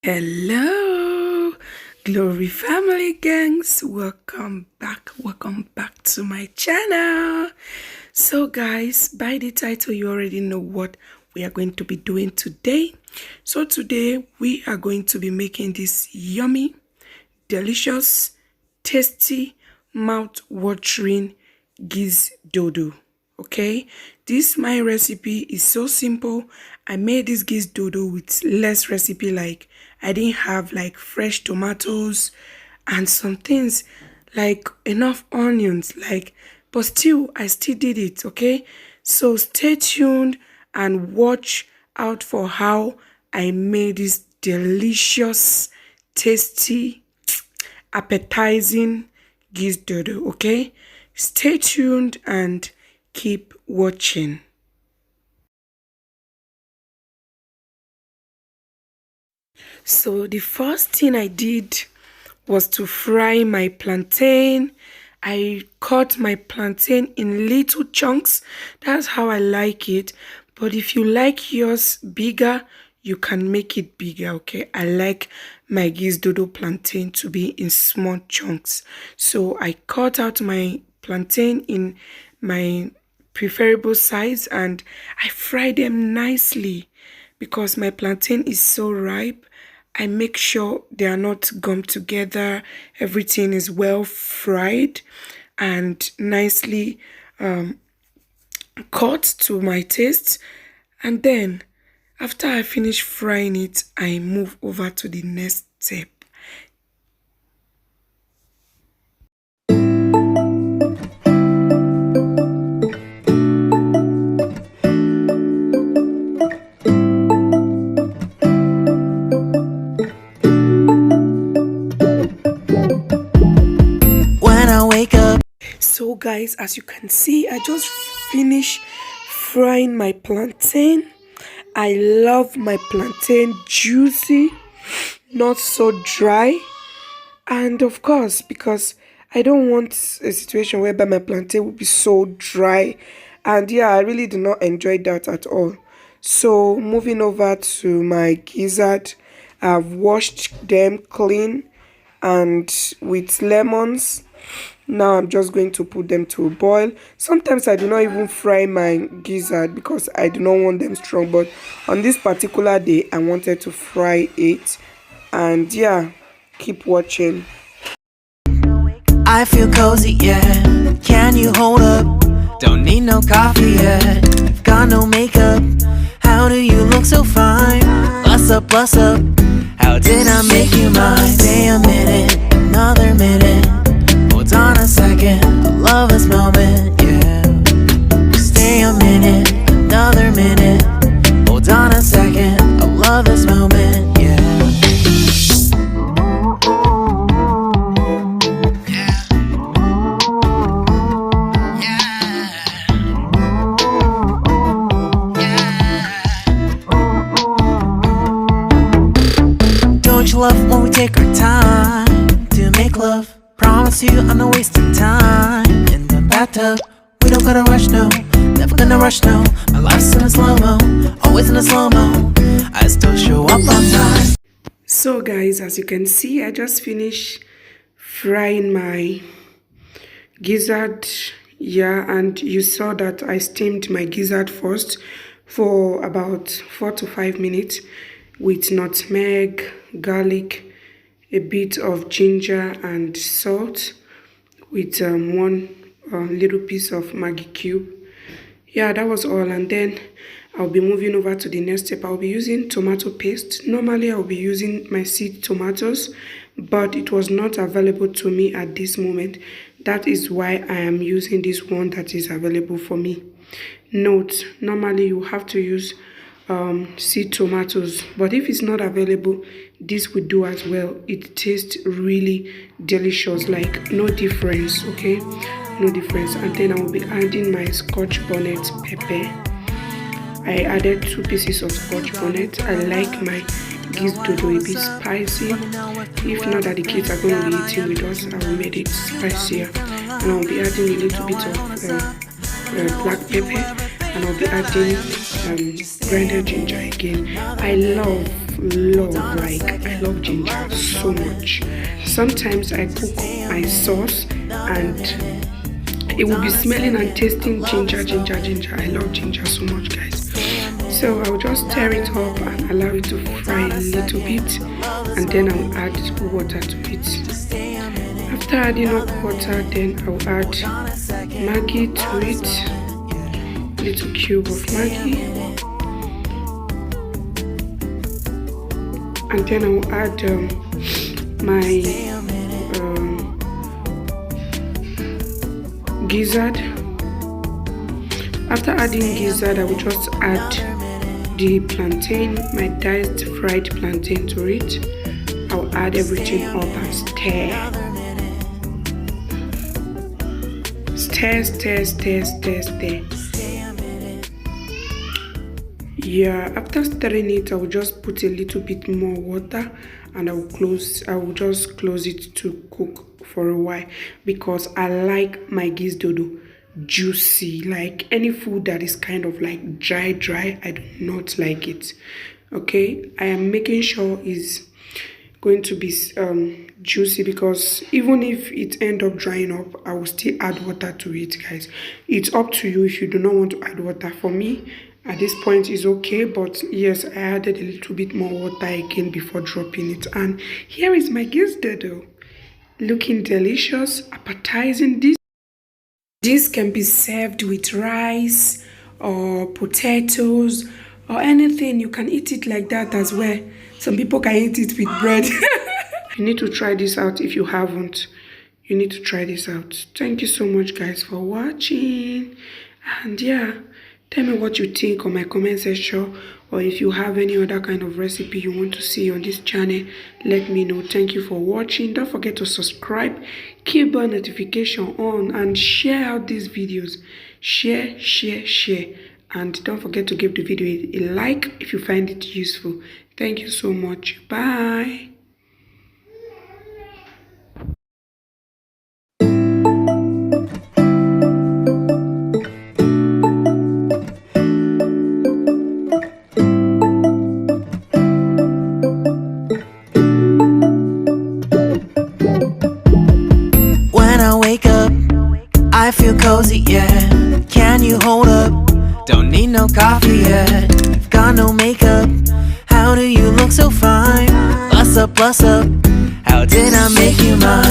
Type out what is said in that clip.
Hello, Glory family gangs. Welcome back to my channel. So guys, by the title you already know what we are going to be doing today. So today we are going to be making this yummy, delicious, tasty, mouth-watering gizdodo. Okay, this my recipe is so simple. I made this gizdodo with less recipe, like I didn't have like fresh tomatoes and some things like enough onions, like, but still I still did it. Okay, so stay tuned and watch out for how I made this delicious, tasty, appetizing gizdodo. Okay, stay tuned and keep watching. So the first thing I did was to fry my plantain. I cut my plantain in little chunks. That's how I like it. But if you like yours bigger, you can make it bigger. Okay, I like my gizdodo plantain to be in small chunks. So I cut out my plantain in my preferable size and I fry them nicely. Because my plantain is so ripe, I make sure they are not gummed together. Everything is well fried and nicely cut to my taste. And then after I finish frying it, I move over to the next step. So guys, as you can see, I just finished frying my plantain. I love my plantain juicy, not so dry. And of course, because I don't want a situation whereby my plantain will be so dry. And yeah, I really do not enjoy that at all. So moving over to my gizzard, I've washed them clean and with lemons. Now I'm just going to put them to a boil. Sometimes I do not even fry my gizzard because I do not want them strong, but on this particular day I wanted to fry it. And yeah, keep watching. I feel cozy, yeah. Can you hold up? Don't need no coffee yet. Got no makeup. How do you look so fine? Plus up, plus up. How did I make you mine? Stay a minute, another minute. Hold on a second, I love this moment, yeah. Stay a minute, another minute. Hold on a second, I love this moment, yeah. Don't you love when we take our time to make love? Promise you I'm not wasting time in the bathtub. We don't gotta rush, no. Never gonna rush, no. My life's in a slow-mo, always in a slow-mo. I still show up on time. So guys, as you can see, I just finished frying my gizzard. Yeah, and you saw that I steamed my gizzard first for about 4 to 5 minutes with nutmeg, garlic, a bit of ginger and salt, with one little piece of Maggi cube. Yeah, that was all. And then I'll be moving over to the next step. I'll be using tomato paste. Normally I'll be using my seed tomatoes, but it was not available to me at this moment. That is why I am using this one that is available for me. Note, normally you have to use seed tomatoes, but if it's not available, this will do as well. It tastes really delicious, like no difference. Okay, no difference. And then I will be adding my scotch bonnet pepper. I added 2 pieces of scotch bonnet. I like my gizdodo a bit spicy. If not that the kids are going to be eating with us, I will make it spicier. And I will be adding a little bit of black pepper, and I'll be adding grinded ginger again. I love ginger so much. Sometimes I cook my sauce and it will be smelling and tasting ginger. I love ginger so much, guys. So I'll just stir it up and allow it to fry a little bit, and then I'll add water to it. After adding up water, then I'll add Maggi to it, little cube of Maggi, and then I'll add my gizzard. After adding gizzard, I will just add the plantain, my diced fried plantain to it. I'll add everything up and stir. Yeah, after stirring it, I will just put a little bit more water and I will just close it to cook for a while, because I like my gizdodo juicy. Like any food that is kind of like dry, I do not like it. Okay, I am making sure it's going to be juicy, because even if it end up drying up, I will still add water to it, guys. It's up to you if you do not want to add water. For me at this point is okay, but yes, I added a little bit more water again before dropping it. And here is my gizdodo, looking delicious, appetizing. This can be served with rice or potatoes or anything. You can eat it like that as well. Some people can eat it with bread. You need to try this out if you haven't. You need to try this out. Thank you so much, guys, for watching. And yeah, tell me what you think on my comment section, or if you have any other kind of recipe you want to see on this channel, let me know. Thank you for watching. Don't forget to subscribe, keep the notification on, and share out these videos. Share. And don't forget to give the video a like if you find it useful. Thank you so much. Bye. I feel cozy, yeah. Can you hold up? Don't need no coffee yet. Got no makeup. How do you look so fine? Bust up. How did I make you mine?